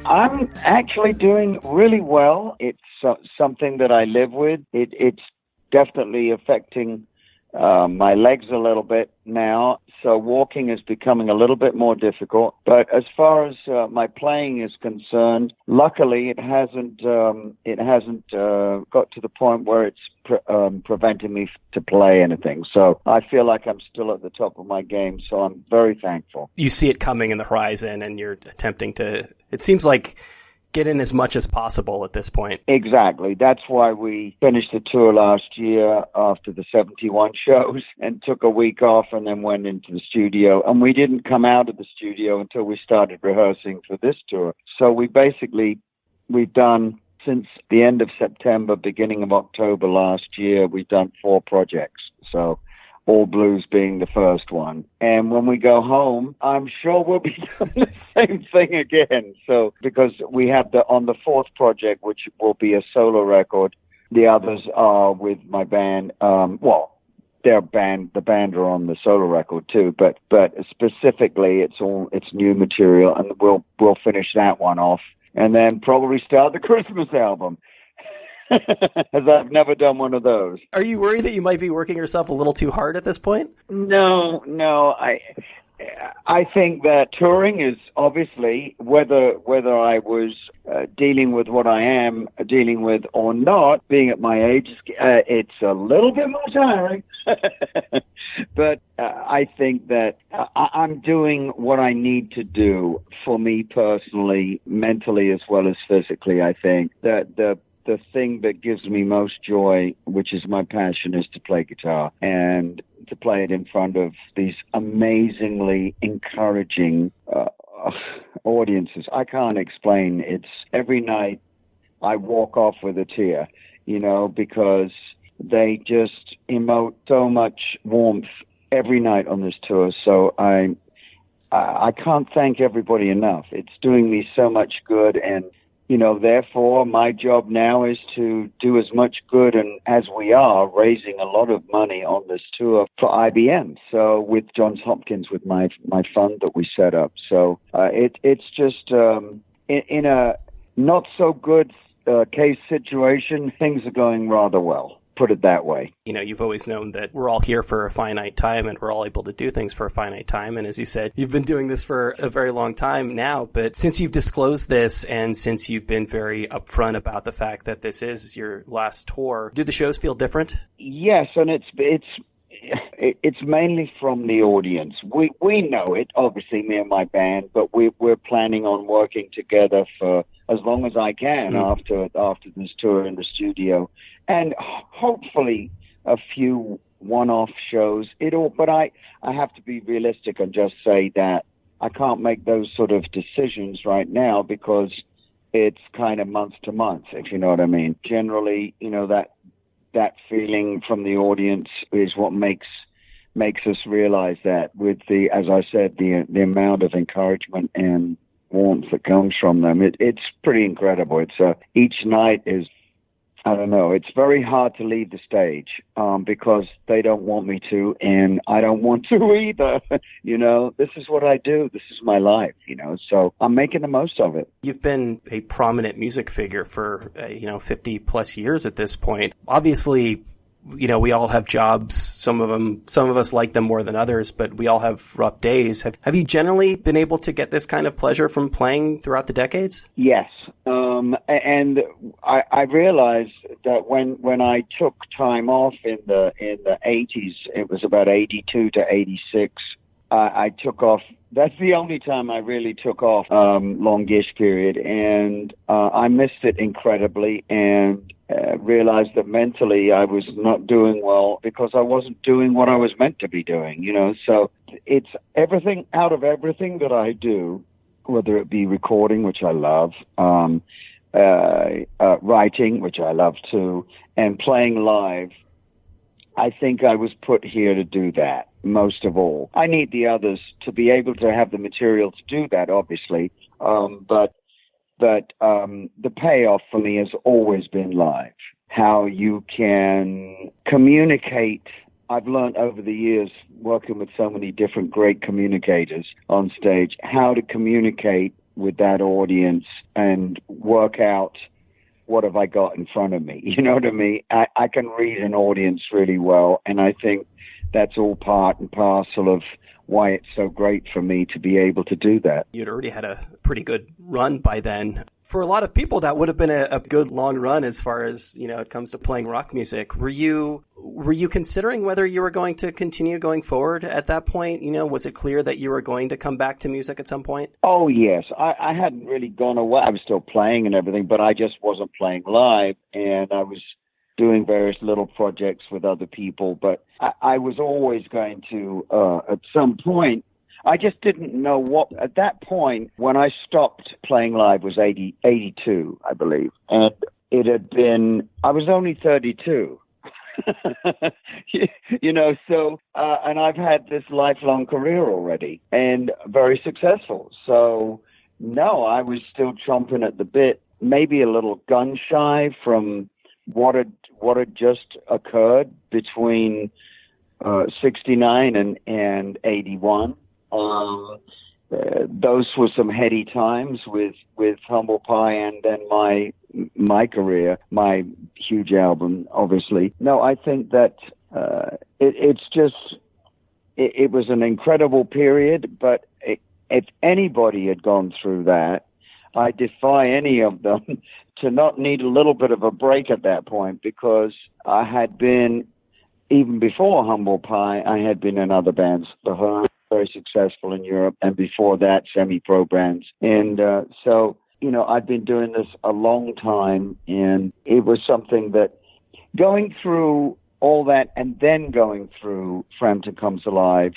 I'm actually doing really well. It's something that I live with. It's definitely affecting my legs a little bit now, so walking is becoming a little bit more difficult. But as far as my playing is concerned, luckily it hasn't got to the point where it's preventing me to play anything. So I feel like I'm still at the top of my game, so I'm very thankful. You see it coming in the horizon, and you're attempting to, it seems like, get in as much as possible at this point. Exactly. That's why we finished the tour last year after the 71 shows and took a week off and then went into the studio. And we didn't come out of the studio until we started rehearsing for this tour. So we've done, since the end of September, beginning of October last year, we've done 4 projects. So All Blues being the first one. And when we go home, I'm sure we'll be doing the same thing again. So, because we have on the 4th project, which will be a solo record, the others are with my band. The band are on the solo record too, but specifically it's new material, and we'll finish that one off and then probably start the Christmas album. As I've never done one of those. Are you worried that you might be working yourself a little too hard at this point? No. I think that touring is obviously, whether I was dealing with what I am dealing with or not, being at my age, it's a little bit more tiring. But I think that I'm doing what I need to do for me personally, mentally as well as physically. I think that the thing that gives me most joy, which is my passion, is to play guitar and to play it in front of these amazingly encouraging audiences. I can't explain. It's every night I walk off with a tear, because they just emote so much warmth every night on this tour. So I can't thank everybody enough. It's doing me so much good, and therefore, my job now is to do as much good, and as we are raising a lot of money on this tour for IBM. So with Johns Hopkins, with my fund that we set up. So it's just in a not so good case situation, things are going rather well. Put it that way. You've always known that we're all here for a finite time, and we're all able to do things for a finite time. And as you said, you've been doing this for a very long time now. But since you've disclosed this, and since you've been very upfront about the fact that this is your last tour, do the shows feel different? Yes, and it's mainly from the audience. We know it, obviously, me and my band, but we're planning on working together for as long as I can after this tour in the studio, and hopefully a few one-off shows. But I have to be realistic and just say that I can't make those sort of decisions right now because it's kind of month to month, if you know what I mean. Generally, that feeling from the audience is what makes us realize that, with as I said, the amount of encouragement and warmth that comes from them. It's pretty incredible. It's each night is, I don't know, it's very hard to leave the stage because they don't want me to, and I don't want to either. This is what I do. This is my life, so I'm making the most of it. You've been a prominent music figure for, 50 plus years at this point. Obviously, we all have jobs. Some of us like them more than others, but we all have rough days. Have you generally been able to get this kind of pleasure from playing throughout the decades? Yes. And I realized that when I took time off in the 80s, it was about 82 to 86, I took off. That's the only time I really took off, longish period, and I missed it incredibly, and realized that mentally I was not doing well because I wasn't doing what I was meant to be doing, So it's everything out of everything that I do, whether it be recording, which I love, writing, which I love too, and playing live. I think I was put here to do that most of all. I need the others to be able to have the material to do that, obviously, but the payoff for me has always been live. How you can communicate. I've learned over the years, working with so many different great communicators on stage, how to communicate with that audience and work out what have I got in front of me. You know what I mean? I can read an audience really well, and I think that's all part and parcel of why it's so great for me to be able to do that. You'd already had a pretty good run by then. For a lot of people, that would have been a good long run as far as, it comes to playing rock music. Were you considering whether you were going to continue going forward at that point? Was it clear that you were going to come back to music at some point? Oh, yes. I hadn't really gone away. I was still playing and everything, but I just wasn't playing live, and I was doing various little projects with other people. But I was always going to, at some point, I just didn't know what, at that point, when I stopped playing live was 82, I believe. And it had been, I was only 32. And I've had this lifelong career already and very successful. So, no, I was still chomping at the bit, maybe a little gun shy from what had just occurred between 69 and 81. Those were some heady times with Humble Pie and then my career, my huge album, obviously. No, I think that it was an incredible period, but if anybody had gone through that, I defy any of them to not need a little bit of a break at that point, because I had been, even before Humble Pie, I had been in other bands, The Herd, very successful in Europe, and before that, semi-pro bands. And so, I've been doing this a long time, and it was something that going through all that and then going through Frampton Comes Alive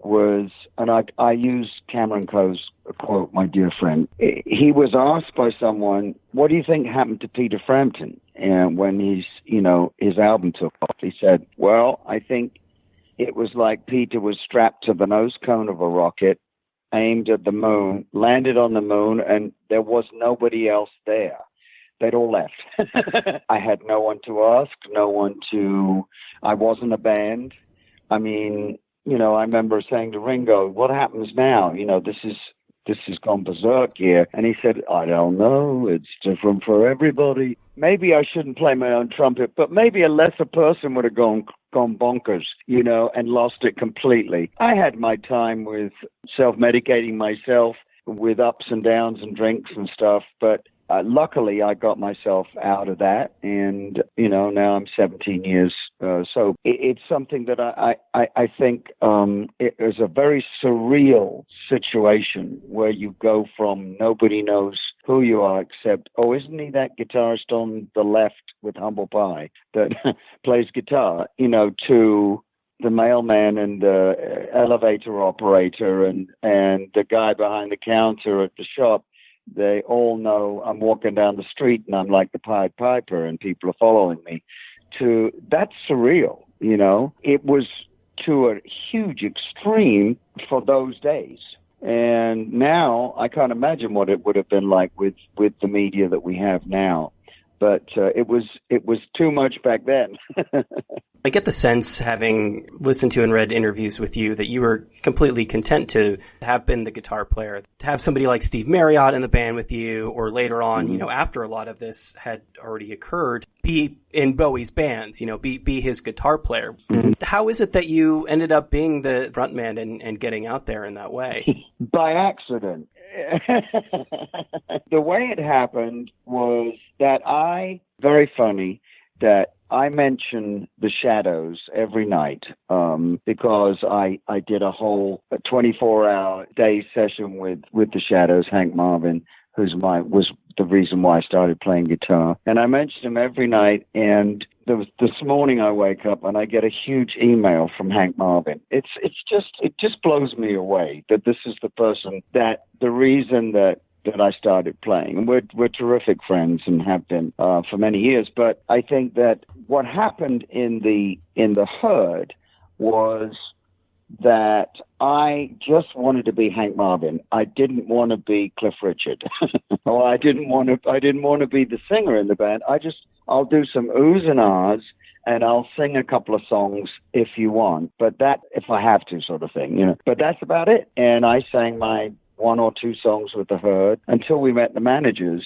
was, and I use Cameron Coe's quote, my dear friend. He was asked by someone, what do you think happened to Peter Frampton? And when his album took off, he said, well, I think it was like Peter was strapped to the nose cone of a rocket, aimed at the moon, landed on the moon, and there was nobody else there. They'd all left. I had no one to ask, I wasn't a band. I mean, I remember saying to Ringo, what happens now? This has gone berserk here. And he said, I don't know. It's different for everybody. Maybe I shouldn't play my own trumpet, but maybe a lesser person would have gone bonkers, and lost it completely. I had my time with self-medicating myself with ups and downs and drinks and stuff, but luckily I got myself out of that, and, now I'm 17 years. So it's something that I think it is a very surreal situation where you go from nobody knows who you are except, oh, isn't he that guitarist on the left with Humble Pie that plays guitar, to the mailman and the elevator operator and the guy behind the counter at the shop. They all know I'm walking down the street and I'm like the Pied Piper and people are following me. That's surreal, It was to a huge extreme for those days. And now I can't imagine what it would have been like with the media that we have now. But it was too much back then. I get the sense, having listened to and read interviews with you, that you were completely content to have been the guitar player, to have somebody like Steve Marriott in the band with you, or later on, after a lot of this had already occurred, be in Bowie's bands, be his guitar player. Mm-hmm. How is it that you ended up being the frontman and getting out there in that way? By accident. The way it happened was that very funny that I mention the Shadows every night because I did a whole 24-hour day session with the Shadows, Hank Marvin, was the reason why I started playing guitar. And I mentioned him every night, and this morning I wake up and I get a huge email from Hank Marvin. It just blows me away that this is the person that the reason that I started playing. And we're terrific friends and have been for many years. But I think that what happened in the Herd was that I just wanted to be Hank Marvin. I didn't want to be Cliff Richard. Or I didn't want to be the singer in the band. I'll do some oohs and ahs, and I'll sing a couple of songs if you want, but that if I have to, sort of thing, But that's about it. And I sang my one or two songs with the Herd until we met the managers,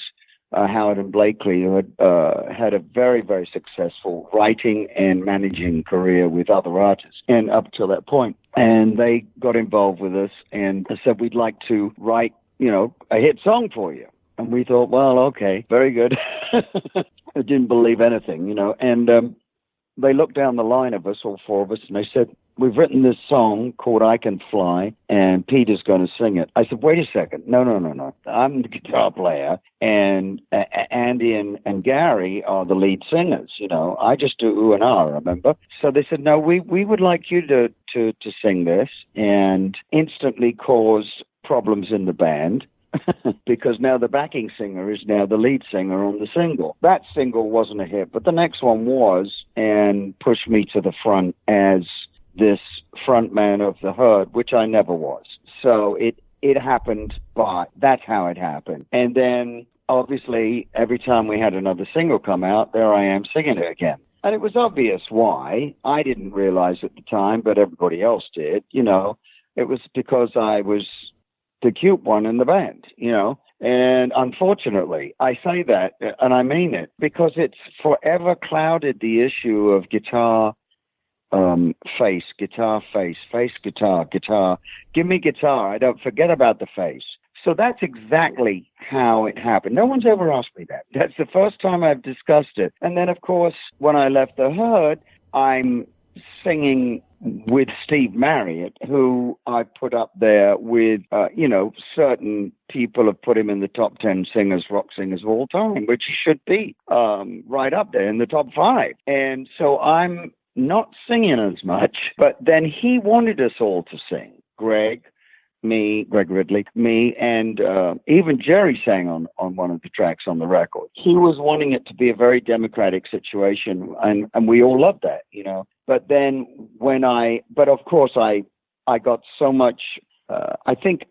Howard and Blakely, who had a very, very successful writing and managing career with other artists, and up till that point. And they got involved with us and said, we'd like to write, a hit song for you. And we thought, well, okay, very good. I didn't believe anything, and they looked down the line of us, all four of us, and they said, we've written this song called I Can Fly, and Peter's going to sing it. I said, wait a second. No. I'm the guitar player, and Andy and Gary are the lead singers. I just do ooh and ah, remember? So they said, no, we would like you to sing this, and instantly cause problems in the band. Because now the backing singer is now the lead singer on the single. That single wasn't a hit, but the next one was, and pushed me to the front as this frontman of the Herd, which I never was. So it happened, but that's how it happened. And then, obviously, every time we had another single come out, there I am singing it again. And it was obvious why. I didn't realize at the time, but everybody else did. It was because I was the cute one in the band, and unfortunately, I say that, and I mean it, because it's forever clouded the issue of guitar face, guitar. Give me guitar. I don't forget about the face. So that's exactly how it happened. No one's ever asked me that. That's the first time I've discussed it. And then, of course, when I left the Herd, I'm singing with Steve Marriott, who I put up there with, certain people have put him in the top 10 rock singers of all time, which he should be right up there in the top 5. And so I'm not singing as much, but then he wanted us all to sing. Greg Ridley, me, and even Jerry sang on one of the tracks on the record. He was wanting it to be a very democratic situation, and we all loved that, But then but of course I got so much, I think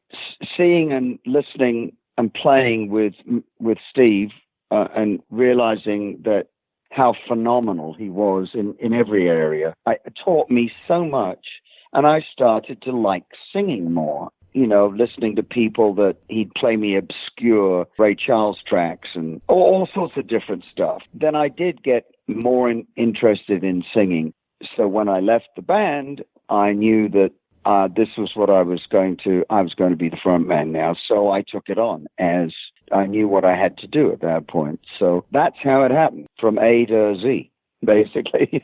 seeing and listening and playing with Steve and realizing that how phenomenal he was in every area, it taught me so much, and I started to like singing more. Listening to people that he'd play me obscure Ray Charles tracks and all sorts of different stuff. Then I did get more interested in singing. So when I left the band, I knew that this was what I was going to be the front man now. So I took it on as I knew what I had to do at that point. So that's how it happened, from A to Z. Basically.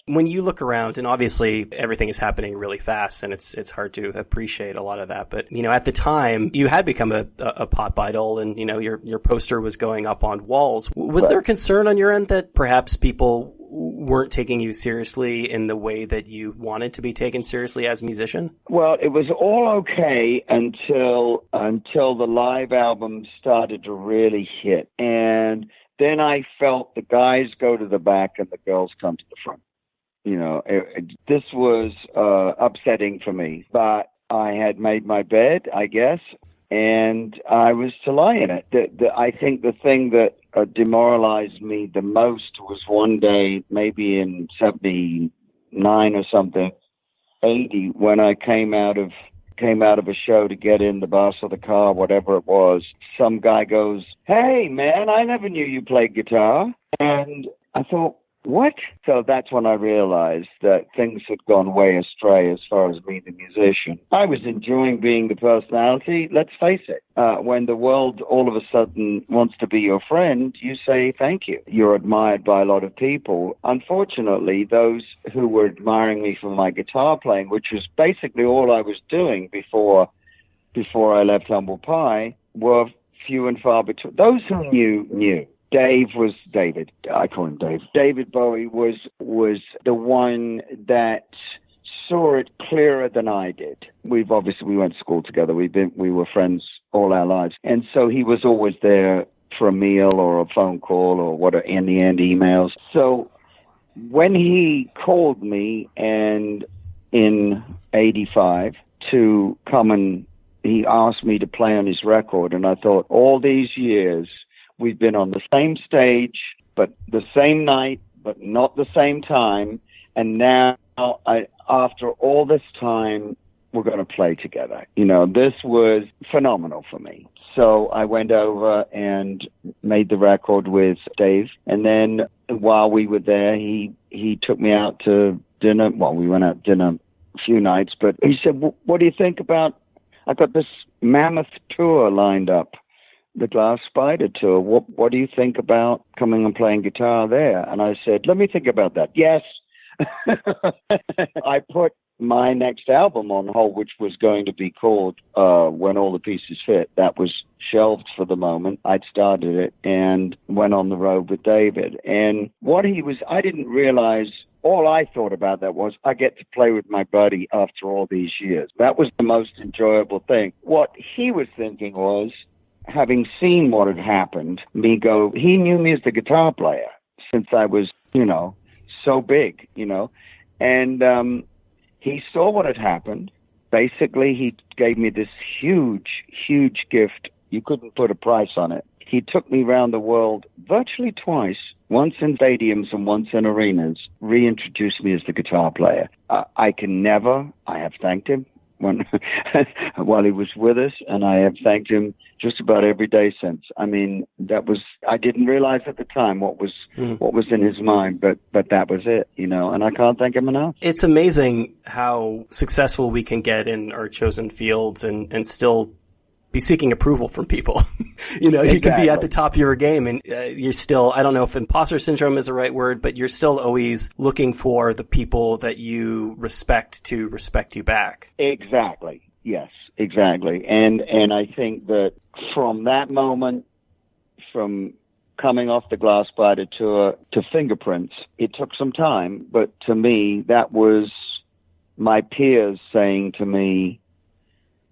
When you look around, and obviously everything is happening really fast, and it's hard to appreciate a lot of that. But at the time, you had become a pop idol, and your poster was going up on walls. Was there concern on your end that perhaps people weren't taking you seriously in the way that you wanted to be taken seriously as a musician? Well, it was all okay until the live album started to really hit, and then I felt the guys go to the back and the girls come to the front. This was upsetting for me, but I had made my bed, I guess, and I was to lie in it. I think the thing that demoralized me the most was one day, maybe in 79 or something, 80, when I came out of a show to get in the bus or the car, whatever it was. Some guy goes, "Hey, man, I never knew you played guitar." And I thought, what? So that's when I realized that things had gone way astray as far as me, the musician. I was enjoying being the personality. Let's face it. When the world all of a sudden wants to be your friend, you say thank you. You're admired by a lot of people. Unfortunately, those who were admiring me for my guitar playing, which was basically all I was doing before I left Humble Pie, were few and far between. Those who knew. David. I call him Dave. David Bowie was the one that saw it clearer than I did. We went to school together. We were friends all our lives. And so he was always there for a meal or a phone call or whatever, in the end, emails. So when he called me and in 85 to come and he asked me to play on his record, and I thought, all these years we've been on the same stage, but the same night, but not the same time. And now, after all this time, we're going to play together. This was phenomenal for me. So I went over and made the record with Dave. And then while we were there, he took me out to dinner. Well, we went out to dinner a few nights, but he said, what do you think about, I got this mammoth tour lined up, the Glass Spider tour. What do you think about coming and playing guitar there? And I said, let me think about that. Yes. I put my next album on hold, which was going to be called When All the Pieces Fit. That was shelved for the moment. I'd started it and went on the road with David. And I didn't realize, all I thought about that was, I get to play with my buddy after all these years. That was the most enjoyable thing. What he was thinking was, having seen what had happened, he knew me as the guitar player since I was, so big, and he saw what had happened. Basically, he gave me this huge, huge gift. You couldn't put a price on it. He took me around the world virtually twice, once in stadiums and once in arenas, reintroduced me as the guitar player. I have thanked him while he was with us, and I have thanked him just about every day since. I mean, I didn't realize at the time what was in his mind, but that was it, and I can't thank him enough. It's amazing how successful we can get in our chosen fields and still be seeking approval from people. Exactly. You can be at the top of your game and you're still, I don't know if imposter syndrome is the right word, but you're still always looking for the people that you respect to respect you back. Exactly. Yes, exactly. And I think that from that moment, from coming off the Glass Spider tour to Fingerprints, it took some time, but to me, that was my peers saying to me,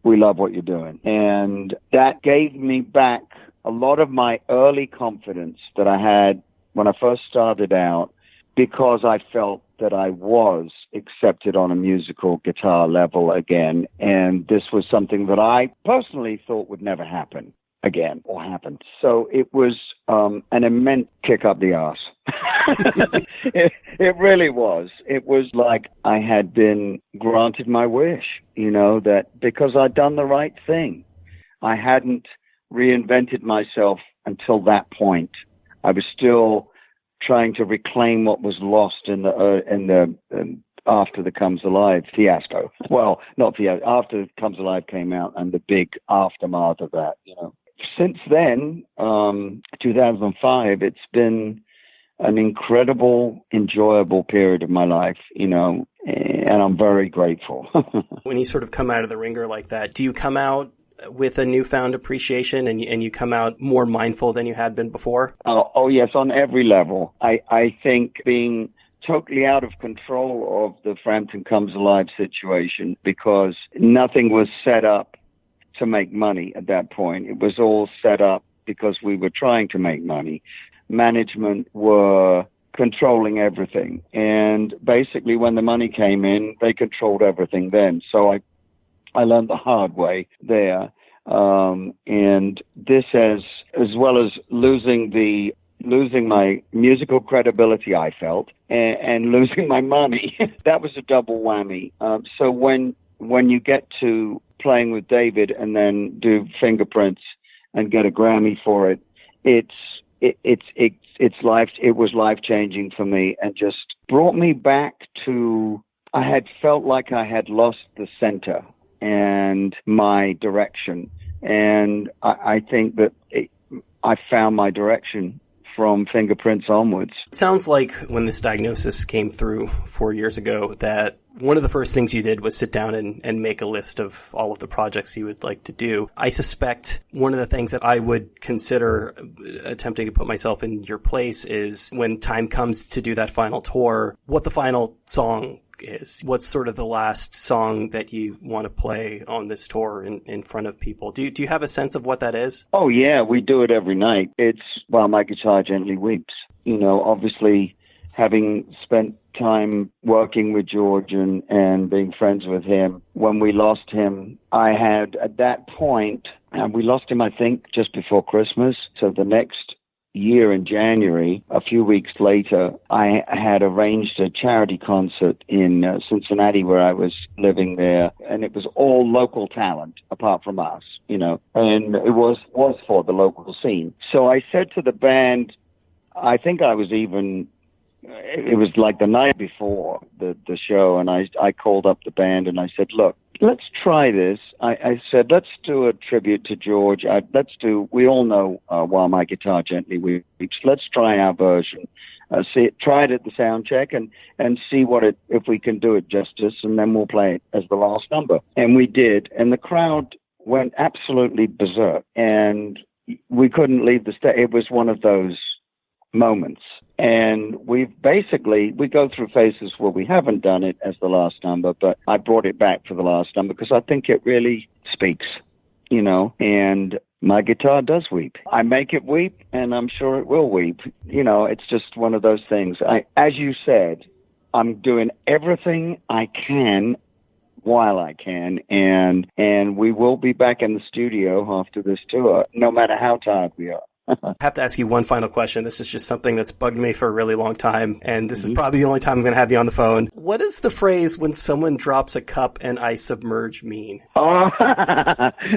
we love what you're doing. And that gave me back a lot of my early confidence that I had when I first started out, because I felt that I was accepted on a musical guitar level again. And this was something that I personally thought would never happen again or happen. So it was an immense kick up the arse. It really was. It was like I had been granted my wish, that because I'd done the right thing. I hadn't reinvented myself until that point. I was still trying to reclaim what was lost in the After the Comes Alive fiasco. Well, not fiasco. After Comes Alive came out and the big aftermath of that, Since then, 2005, it's been an incredible, enjoyable period of my life, and I'm very grateful. When you sort of come out of the ringer like that, do you come out with a newfound appreciation and you come out more mindful than you had been before? Oh yes, on every level. I think being totally out of control of the Frampton Comes Alive situation, because nothing was set up to make money at that point. It was all set up because we were trying to make money. Management were controlling everything. And basically when the money came in, they controlled everything then. So I learned the hard way there. And this as well as losing my musical credibility, I felt, and losing my money, that was a double whammy. So when you get to playing with David and then do Fingerprints and get a Grammy for it, it was life-changing for me and just brought me back to, I had felt like I had lost the center and my direction. And I think that I found my direction from Fingerprints onwards. It sounds like when this diagnosis came through 4 years ago that one of the first things you did was sit down and make a list of all of the projects you would like to do. I suspect one of the things that I would consider attempting to put myself in your place is when time comes to do that final tour, what the final song is. What's sort of the last song that you want to play on this tour in front of people? Do you have a sense of what that is? Oh, yeah, we do it every night. It's While My Guitar Gently Weeps. Obviously, having spent time working with George and being friends with him, when we lost him, I had at that point, and we lost him, I think, just before Christmas. So the next year in January, a few weeks later, I had arranged a charity concert in Cincinnati where I was living there, and it was all local talent apart from us, and it was for the local scene. So I said to the band, I think I was even, it was like the night before the show, and I called up the band and I said, look, let's try this. I said, let's do a tribute to George. We all know While My Guitar Gently Weeps. Let's try our version. Try it at the sound check and see if we can do it justice, and then we'll play it as the last number. And we did, and the crowd went absolutely berserk, and we couldn't leave the stage. It was one of those moments. And we go through phases where we haven't done it as the last number, but I brought it back for the last number because I think it really speaks, and my guitar does weep. I make it weep, and I'm sure it will weep. It's just one of those things. As you said, I'm doing everything I can while I can, and we will be back in the studio after this tour, no matter how tired we are. I have to ask you one final question. This is just something that's bugged me for a really long time, and this is probably the only time I'm going to have you on the phone. What does the phrase, when someone drops a cup and I submerge, mean? Oh,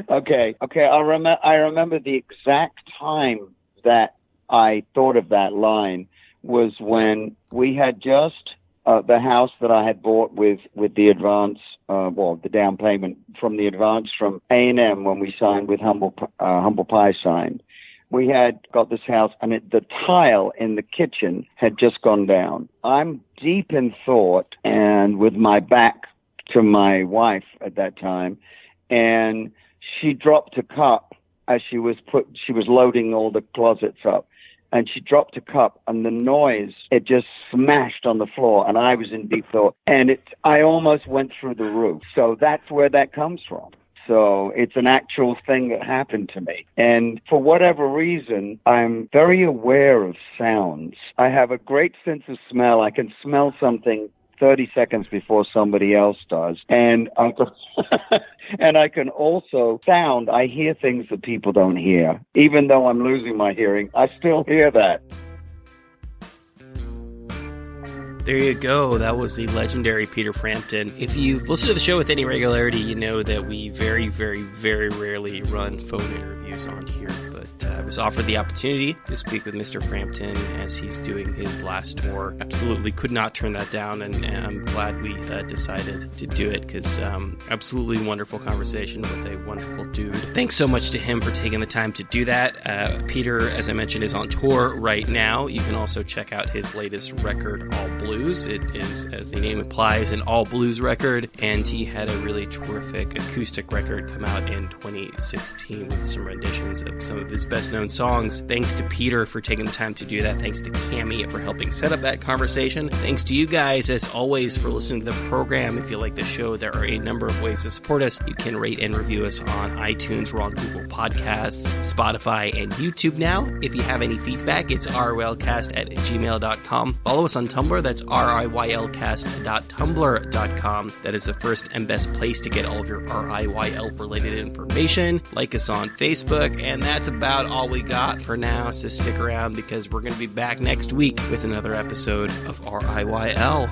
okay. I remember the exact time that I thought of that line was when we had just the house that I had bought with the advance, the down payment from the advance from A&M when we signed with Humble Pie signed. We had got this house, and the tile in the kitchen had just gone down. I'm deep in thought, and with my back to my wife at that time, and she dropped a cup as she was loading all the closets up, and she dropped a cup, and the noise, it just smashed on the floor, and I was in deep thought, and I almost went through the roof. So that's where that comes from. So it's an actual thing that happened to me. And for whatever reason, I'm very aware of sounds. I have a great sense of smell. I can smell something 30 seconds before somebody else does. And I can also sound. I hear things that people don't hear. Even though I'm losing my hearing, I still hear that. There you go. That was the legendary Peter Frampton. If you've listened to the show with any regularity, you know that we very, very, very rarely run phone interviews on here. But I was offered the opportunity to speak with Mr. Frampton as he's doing his last tour. Absolutely could not turn that down, and I'm glad we decided to do it because absolutely wonderful conversation with a wonderful dude. Thanks so much to him for taking the time to do that. Peter, as I mentioned, is on tour right now. You can also check out his latest record, All Blues. It is, as the name implies, an all blues record, and he had a really terrific acoustic record come out in 2016 with some renditions of some of his best-known songs. Thanks to Peter for taking the time to do that. Thanks to Cammie for helping set up that conversation. Thanks to you guys, as always, for listening to the program. If you like the show, there are a number of ways to support us. You can rate and review us on iTunes. We're on Google Podcasts, Spotify, and YouTube now. If you have any feedback, it's rylcast@gmail.com. Follow us on Tumblr. That's rylcast.tumblr.com. That is the first and best place to get all of your RIYL related information. Like us on Facebook, and that's about all we got for now, so stick around because we're going to be back next week with another episode of RIYL.